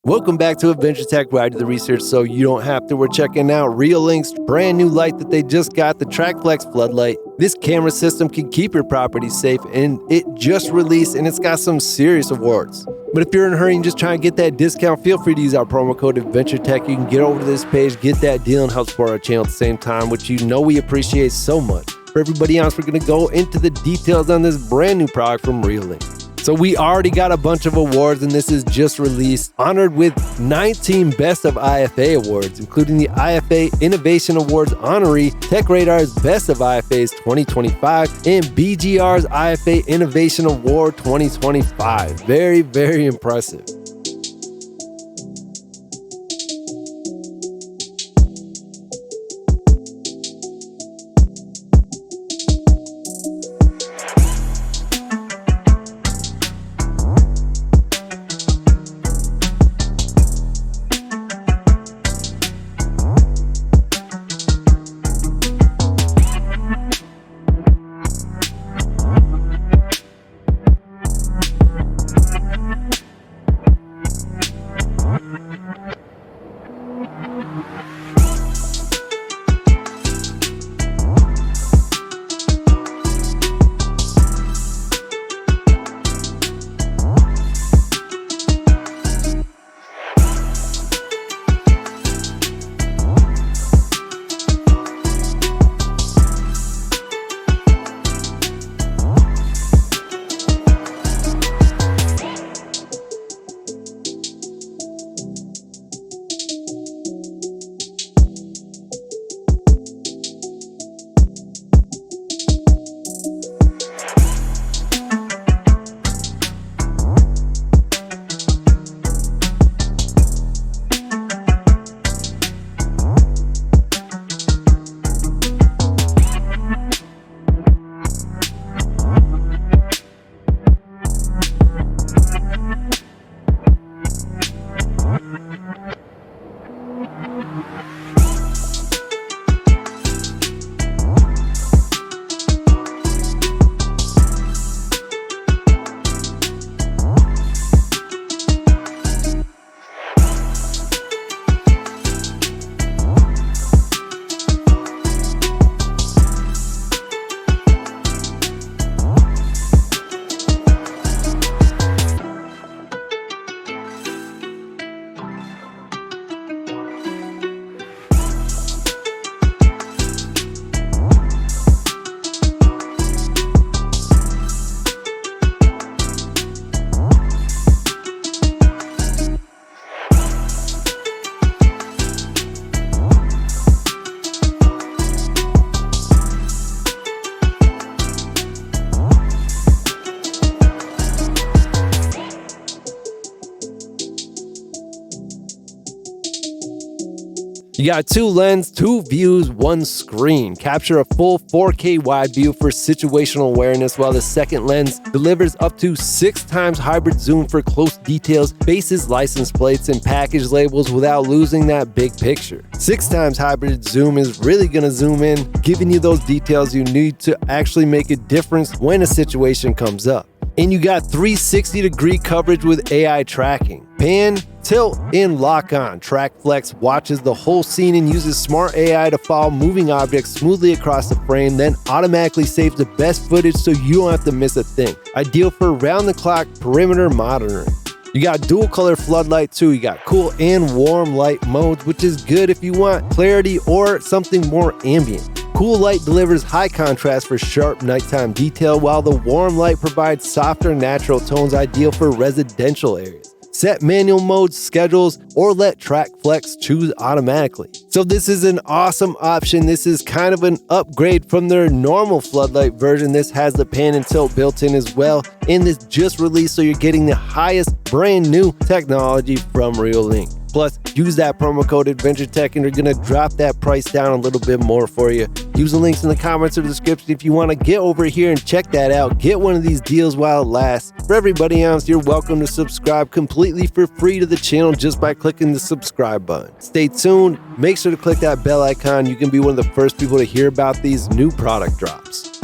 Welcome back to Adventure Tech, where I do the research so you don't have to. We're checking out Reolink's brand new light that they just got, the Trackflex floodlight. This camera system can keep your property safe, and it just released, and it's got some serious awards. But if you're in a hurry and just trying to get that discount, feel free to use our promo code AdventureTech. You can get over to this page, get that deal, and help support our channel at the same time, which you know we appreciate so much. For everybody else, we're going to go into the details on this brand new product from Reolink. So we already got a bunch of awards, and this is just released, honored with 19 Best of IFA awards, including the IFA Innovation Awards honoree, TechRadar's Best of IFAs 2025, and BGR's IFA Innovation Award 2025. Very, very impressive. You got 2 lenses, 2 views, 1 screen. Capture a full 4K wide view for situational awareness, while the second lens delivers up to 6 times hybrid zoom for close details, faces, license plates, and package labels without losing that big picture. 6 times hybrid zoom is really gonna zoom in, giving you those details you need to actually make a difference when a situation comes up. And you got 360-degree coverage with AI tracking. Pan, tilt, and lock on. Trackflex watches the whole scene and uses smart AI to follow moving objects smoothly across the frame, then automatically saves the best footage so you don't have to miss a thing. Ideal for round-the-clock perimeter monitoring. You got dual color floodlight too. You got cool and warm light modes, which is good if you want clarity or something more ambient. Cool light delivers high contrast for sharp nighttime detail, while the warm light provides softer natural tones ideal for residential areas. Set manual modes, schedules, or let Trackflex choose automatically. So this is an awesome option. This is kind of an upgrade from their normal floodlight version. This has the pan and tilt built in as well, and this just released, so you're getting the highest brand new technology from Reolink. Plus, use that promo code AdventureTech and you're going to drop that price down a little bit more for you. Use the links in the comments or the description if you want to get over here and check that out. Get one of these deals while it lasts. For everybody else, you're welcome to subscribe completely for free to the channel just by clicking the subscribe button. Stay tuned. Make sure to click that bell icon. You can be one of the first people to hear about these new product drops.